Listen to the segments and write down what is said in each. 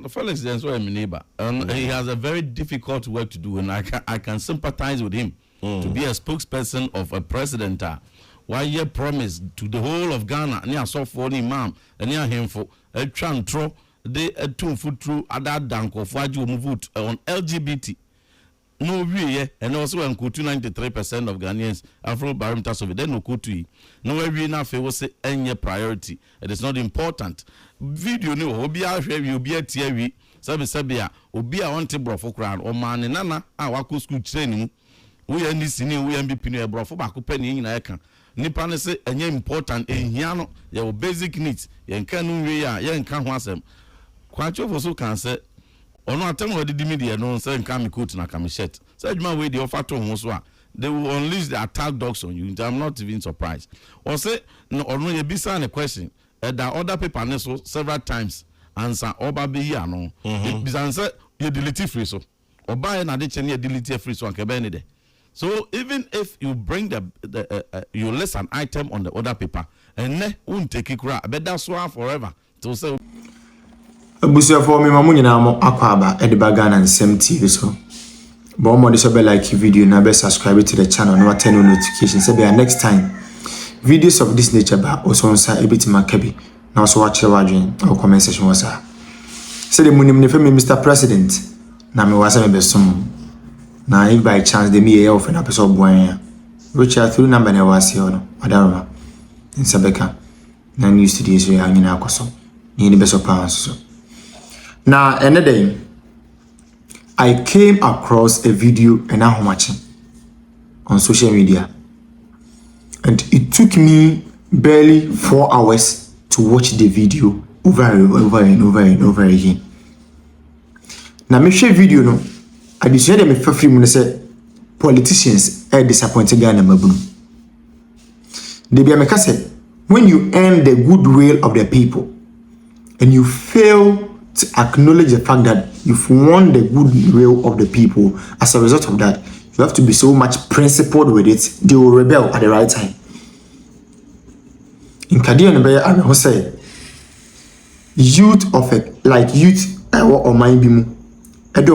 Felix is my neighbor, and he has a very difficult work to do, and I can sympathize with him to be a spokesperson of a president. Why you promise to the whole of Ghana, near so for the imam, and near him for a chantro, they a 2 foot through other dank of what you move on LGBT. No, really, and also when 93% of Ghanaians Afro barometer survey, then no kutu. No, every enough it was any priority. It is not important. Video no, Obia, you be a TV, Sabia, Obia on table for crown, or man and Nana, our school training. We are listening, we are be pinning a bro for back penny in Aka. Nippon say, and important in Yano, your basic needs, yan canoe, yan can't want them. Quite also can say. Ono atem we did media no say nka me coat na ka me shirt. Say adwuma we dey offer to ho so a they will unleash the attack dogs on you. I'm not even surprised. Or say no ono ye bisa a question. That other paper ne so several times answer oba be here no. Bisa answer you delete free so. Oba na de chene delete free so anke be ne de. So even if you bring you list an item on the other paper and ne won't take it kra be that so forever to say Abusia for me mamu nyina mo akwaba ediba Ghana Ntim TV so. But mo de so be like video na be subscribe to the channel na turn on notifications say be next time videos of this nature ba also nsa ebitima kabi na so watch the wadwen or comment section wasa. Say the munim ne femi Mr. President na me wasa me besom. Na if by chance de me e ofe na person boan which are through number na wasi ono adaroma nsabeka na news today so ya nyina akoso. Ni beso pounds so. Now, another day, I came across a video and I'm watching on social media, and it took me barely 4 hours to watch the video over and over again. Now, me share video no. I decided me for free. Me say politicians are disappointed Ghana mabunu. They be me say when you earn the goodwill of the people and you fail to acknowledge the fact that you've won the goodwill of the people, as a result of that, you have to be so much principled with it, they will rebel at the right time. In Kadia Nebe, I will say, youth of or mind bimu,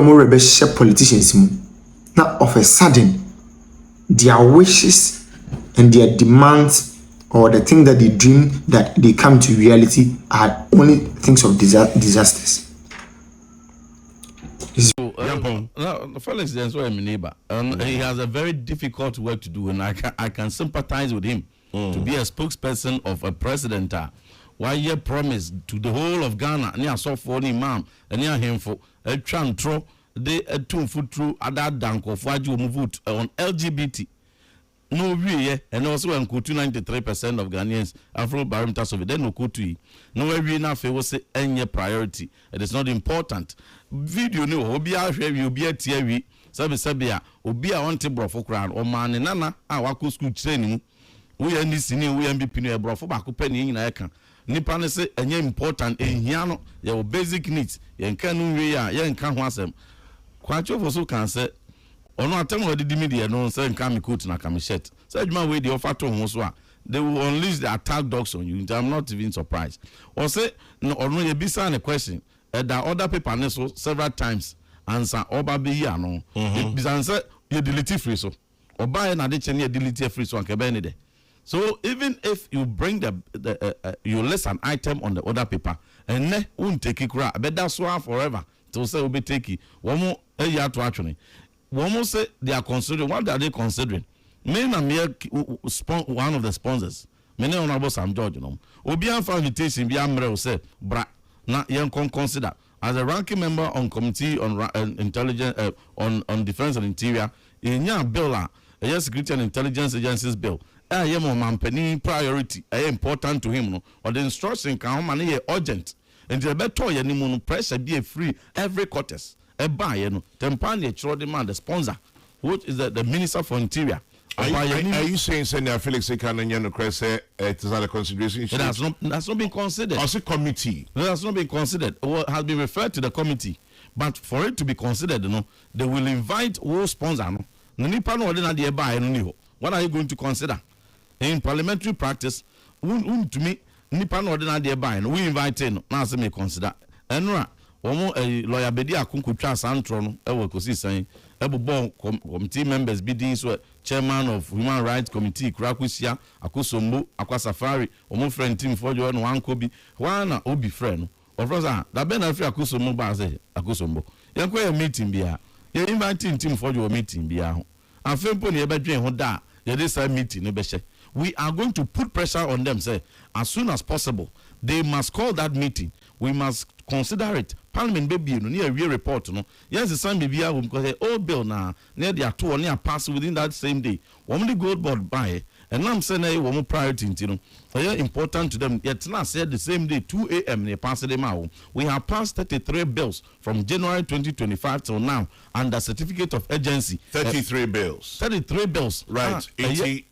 more rebel politicians, now of a sudden, their wishes and their demands or the thing that they dream that they come to reality are only things of disasters. Felix is my neighbor, and he has a very difficult work to do, and I can sympathize with him to be a spokesperson of a president. Why you promise to the whole of Ghana, near so for the imam, and near him for a chantro, they a 2 foot through other dank of what you move on LGBT. No, really, and also when 93% of Ghanaians Afro barometer survey, then no kutu. No, every enough it was any priority. It is not important. Video no, Obia, you be a TV, Sabia, Obia on table for crown, or man and Nana, our school training. We are listening, we are be pinning a bro for back penny in Aka. Nippon say, and important in Yano, your basic needs, yan canoe, yan can't want them. Quite also can say. Ono atem we did media no say nka me coat na ka me shirt. Say adwuma we dey offer to ho so a they will unleash the attack dogs on you. I'm not even surprised. Or say no ono ye bisa a question. That other paper ne so several times answer oba be here no. Bisa answer you delete free so. Oba na de chene delete free so anke be ne de. So even if you bring you list an item on the other paper and ne won't take it kra be that so forever to say we be take it. One more ya to actually. One say they are considering. What are they considering? Men are mere one of the sponsors. Many honorable Sam George, you know. Obian for invitation, be amre say, bra, na yen consider as a ranking member on committee on intelligence on defense and interior. In your bill, a security and intelligence agencies bill. I am on company priority. Important to him, no. Or the instruction can money urgent. And the better any pressure be free every quarters. A buyer, no, Tempani, demand the sponsor, which is the Minister for Interior. Are you saying, Senator Felix Ofosu it is under consideration? That's not been considered. As a committee, no, that's not been considered. Well, has been referred to the committee, but for it to be considered, they will invite who sponsor. What are you going to consider in parliamentary practice? To me, we invite in. Now, may consider. enra womo lawyer bedi akunkutwa santro no ewo kosi san ebobon committee members bidi so chairman of human rights committee krakusia akosombo akwasafari womo friend Ntim Fordjuor no wankobi wana obi friend no ofroza da be na fi akosombo ba say akosombo yanko ya meeting bia ye invite Ntim Fordjuor meeting bia ho afempo ne ebedwen ho da ye this meeting no be she. We are going to put pressure on them, say, as soon as possible. They must call that meeting. We must consider it. Parliament baby, no near real report, no. Yes, the same baby, because oh bill now, near the two or near pass within that same day. Only gold board buy, and I'm saying a woman priority, you know. Very important to them. Yet now said the same day, 2 a.m. they passed them out. We have passed 33 bills from January 2025 till now under certificate of urgency. 33 bills. 33 bills. Right.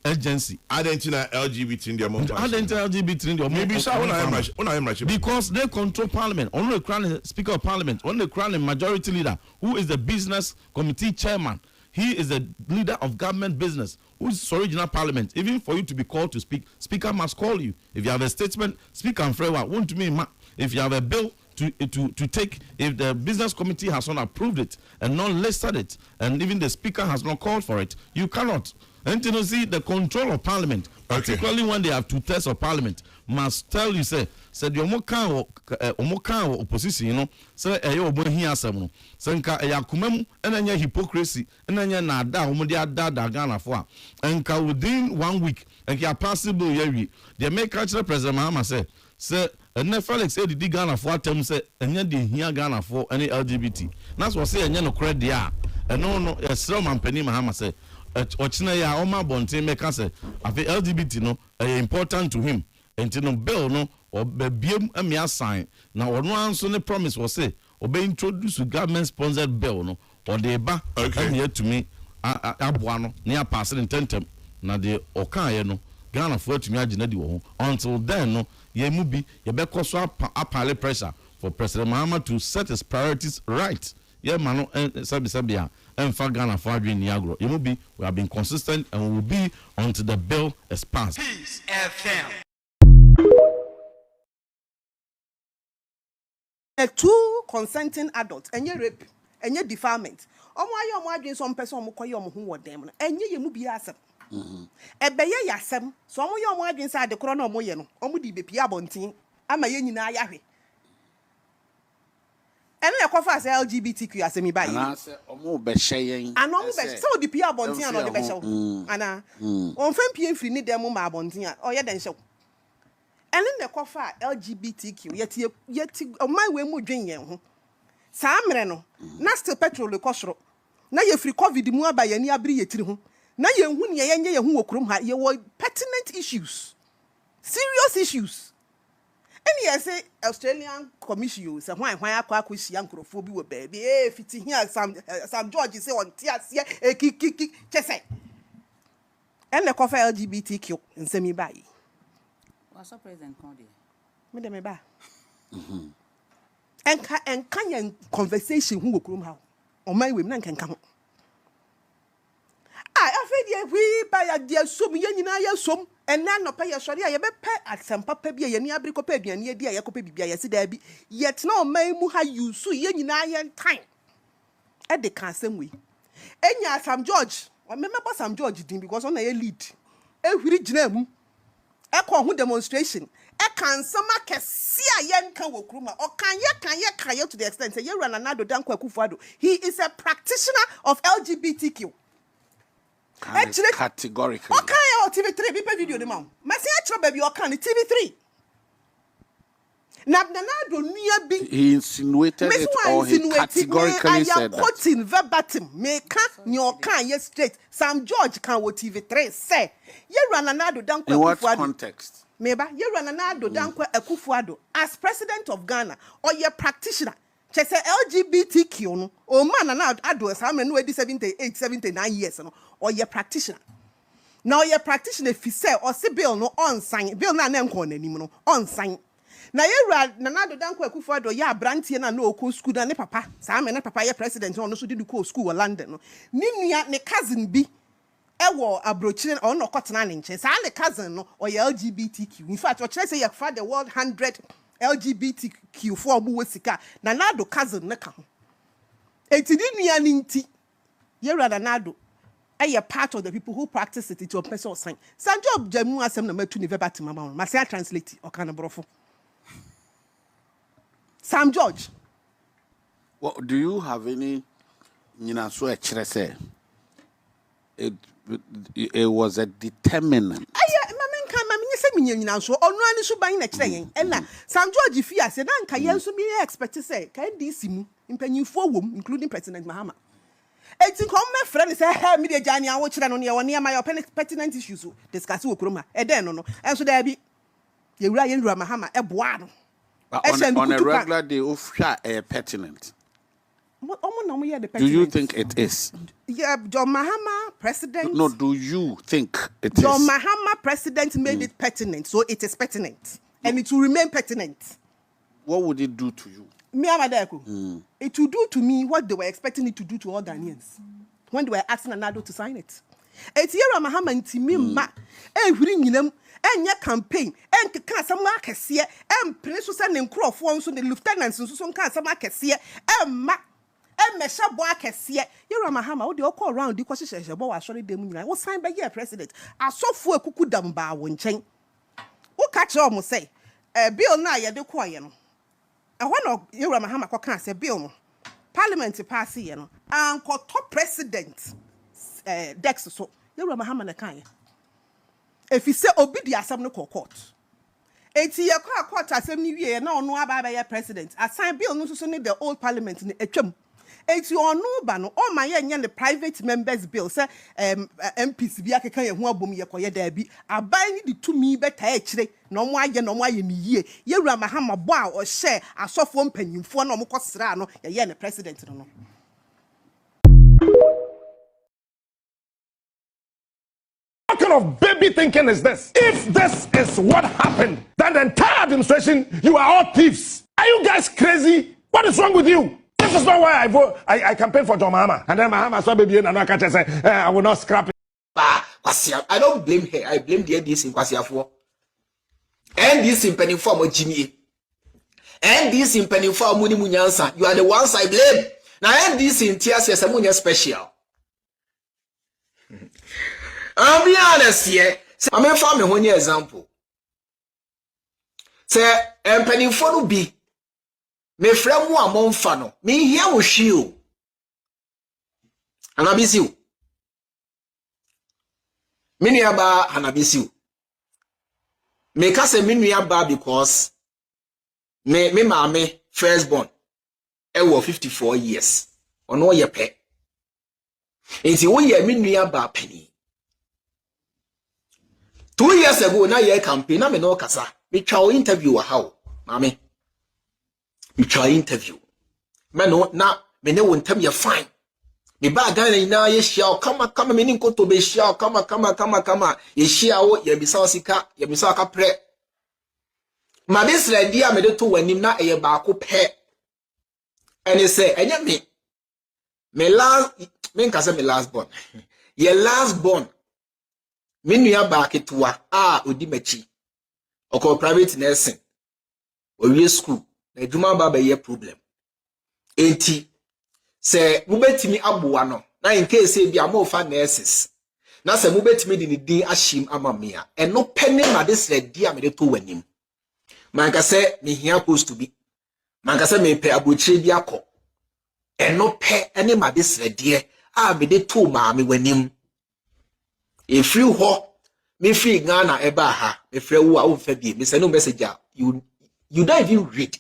Urgency. Identify LGBT in their moment. Identify LGBT in their moment. Because they control Parliament. Only the crown Speaker of Parliament. Only the crown Majority Leader, who is the Business Committee Chairman. He is the leader of government business, who is original Parliament. Even for you to be called to speak, Speaker must call you. If you have a statement, Speaker and Frewa won't to me. If you have a bill to take, if the business committee has not approved it and not listed it, and even the Speaker has not called for it, you cannot. And you know, see the control of Parliament, particularly when they have 2/3 of Parliament, must tell you say the omokan opposition, you know, say ayo obo hi asem no. Say nka yakumam enanya hypocrisy, enanya na da omode ada Ghana fo a. Nka within 1 week, nka possible yewi. They make cultural president Mahama say ene Felix edidi Ghana fo atem say enya de hia Ghana fo any LGBT. That's what say enya no credit a. Eno no esro mampani Mahama say ochina ya oma bonte make say afi LGBT no important to him. Enti no bill no obebiem amia sign na ono anso ne promise was say obe introduce government sponsored bill no or the ba here to me aboa no na pass in tentem na the okaye no Ghana for to me agina di wo until then no ye mu bi ye be koso apply pressure for President Mahama to set his priorities right. Ye mano sabia emfa Ghana for adwin ni agro ye mu bi we have been consistent and we will be until the bill is passed. Peace FM. Two consenting adults, any rape, any defilement. Omo adwin some person omo koye omo ho wodem no. Enye ye mu bi asem. Ebeye yasem. So omo adwin say de kro na omo ye no. Omo di be pia bontin. Ama ye nyina ya hwe. Ene e kofa say LGBTQ asemi ba yi. Ana say omo be hye yen. Ana omo be say odi pia bontin ana odi be hye. Ana. On fam pia mfiri ni dem ma bontin a. Oye den hye. And then the cover LGBTQ yet my way mu dwen yen ho saa mre no na still petrol le kosoro na ye free covid mu aba ye ni abri ye tiri ho na ye hu ne ye nye ye hu okrom ha ye wo pertinent issues, serious issues. And ye say Australian commission say hwan akwa hia nkrofo bi wo baabi fiti hia Sam George say on tiase kiki chese and the cover LGBTQ nsemi bai. What's up, President Conde? Me dem ba. And can conversation who go krum how? On my way, nan kan ho. Afedi we buy a dear sum ye nyina ye som and nan no pay your sorry ye be pay at some papa bi ye ni abri ko pay aduane ye dia ye ko pay bibia ye se da bi yet na o man mu ha you so ye nyina ye time e de kan same way enya Sam George o me mebo Sam George din because on na ye lead e hwiri gina mu e ko ho demonstration e kan sama kese a ye nka wo kruma o kan ye to the extent say ye run anado dan kwa kufuado. He is a practitioner of LGBTQ. Categorically. Okay, TV3 people video the man. Ma say actually baby o kan TV3. Na do nia bi. He insinuated it or he categorically said that. Quoting verbatim. Me kan ni o kan ye straight. Sam George kan wo TV3 say ye run anado dan kwa kufuado. In what kufuado. context? Meba ye run anado dan kwa Akufuado as president of Ghana or ye practitioner. Che say LGBTQ no o man na ado sam no edi 78 79 years no or ye practitioner. Now ye practitioner fi say or say bill no on sign bill na nko nanim no on sign. Na ye ra na ado dan kwa Akufuado ye abrantie na no ko school na ne papa sam ne papa ye president no so did ko school London no. Ni nua ne cousin bi ewo abrochire or no kotena ne nche sa ne cousin no or ye LGBTQ. In fact o chere say ye fa the world 100 LGBTQ for mu sika na nado cousin ne ka ho enti di nua ni nti yewra na nado a part of the people who practice it to a person sign sanjob jamu asem na matu ni verbatim mama ma say translate o kan brofo Sam George. Well, do you have any so it was a determinant. So onu ani so ban na kire yen ena Sam George fi ase na nka yen so mi expect say ka DC mu impanyinfo wom including President Mahama eti kom me friend say hey me dey jani awo kire no ne woni am your pertinent issues discuss wo kroma e den no enso da bi yewura Mahama e boa no on a regular day of pertinent. Do you think it is? Yeah, John Mahama president. No, do you think it is? John Mahama president made it pertinent, so it is pertinent, and it will remain pertinent. What would it do to you? Me Amadeko. It will do to me what they were expecting it to do to all Ghanaians when they were asking Anado to sign it. It's here Mahama ntimi ma ehuri nyinam enya campaign enka asam akese empre so se ne nkrofo nso ne lieutenants nso so nka asam akese emma emesha bo akese here Mahama wo de okọ around di kwahyehyehye bo wa sori dem nyina wo sign be ye president asofo ekuku dam ba wo nchen wo ka kire omo say bill na ye de koye no ehwa no here Mahama ko kan say bill no parliament pass ye no anko top president Dex so yewura Mahama na kan if you say obi di asem no court enti ye kwa court asem ni wie na ono aba ya president assign bill no so ne the old parliament ni etwam enti ono ba no o ma ye nye the private members bill say MPs bi akeka ye ho abom ye koye da bi aban ni di tumi beta e kire na omo aye ni yie yewura Mahama bo a o hye asofo mpanyimfo na omo kosra no ye ne president no What kind of baby thinking is this? If this is what happened, then the entire administration, you are all thieves. Are you guys crazy? What is wrong with you? This is not why I campaigned for John Mahama. And then Mahama saw baby and I can't say, I will not scrap it. I don't blame her. I blame the NDC in Kwasiafo. NDC in penny form of Jimmy. NDC in penny form of Muni Munyansa. You are the ones I blame. Now NDC in TSS Munya special. I'll be honest here. I'm a farmer one example. Say, I'm penny for be. Me friend who are monfano. Me here with you. And I miss you. Many about and I miss you. Me kase mini aba because me mama firstborn. I was 54 years. On all your pet. It's the way mini aba penny. 2 years ago, na ye campaign, na me no kasa. Me try interview how, mami. Me try interview. Me no na me ne won tam ye fine. Me ba Ghana na ye share kama me ni nkoto be share kama ye share wo ye bisa sika ye bisa ka pre. Ma this ready a me de to wanim na ye ba ko pe. And he say enya me last born. Ye last born. Minua ba ketua odi machi okọ private nursing owie school na adwuma ba ye problem enti se mubetimi aboa no na in case bi amofa nurses na se mubetimi di din ahim amamia eno pene ma this ready am de to wanim manka se me hia post to be manka se me pe abochire bi akọ eno pe ene ma this ready a me de to ma me wanim. If you ho me free Ghana eba ha me free wo a wo fa bi me send no message you don't even read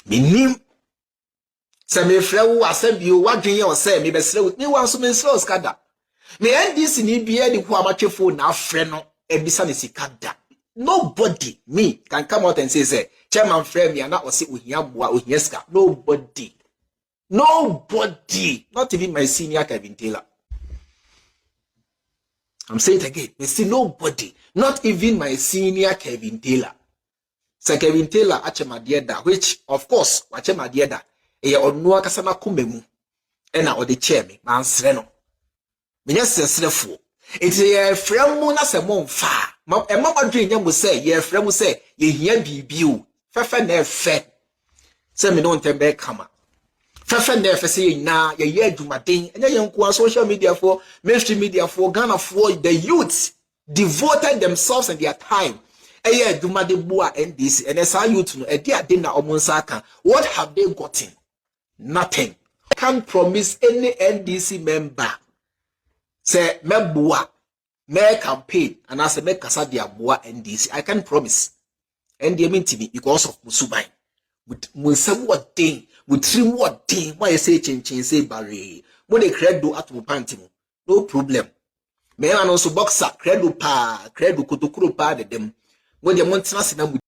me nim se me free wo asem bi o wadwen ye o se me be sre me wan so me sre o skada me NDC ni bia di ko amatwefo na afre no ebisa ne sikada. Nobody me can come out and say chairman free me na o se ohia boa ohia ska. Nobody not even my senior Kevin Taylor. I'm saying it again. Me see nobody, not even my senior Kevin Taylor. So Kevin Taylor achema dieda, which of course achema dieda. Eye onua kasana kumemu. Ena ode chair me man sre no. Me nya sesrefo. Iti ye fremu na se mo mfa mama dream ya mo say ye frɛ mo say ye hia bibi o fefe na efe say me no ntembe kama fefe na efe say na ye adwumaden enya ye nko social media for mainstream media for Ghana for the youth devoted themselves and their time adwumade bua NDC and esa youth no edi ade na omonsa aka what have they gotten? Nothing. Can't promise any NDC member say mebua me campaign and as a make kasa dia boa NDC. I can't promise. NDC mean to me because of musubai. With musabu what thing, with trim what thing, why you say chin say barre. When they credo at pantimu, no problem. Me also boxer, credo pa, credo kutokuro pa de dem. When the mountains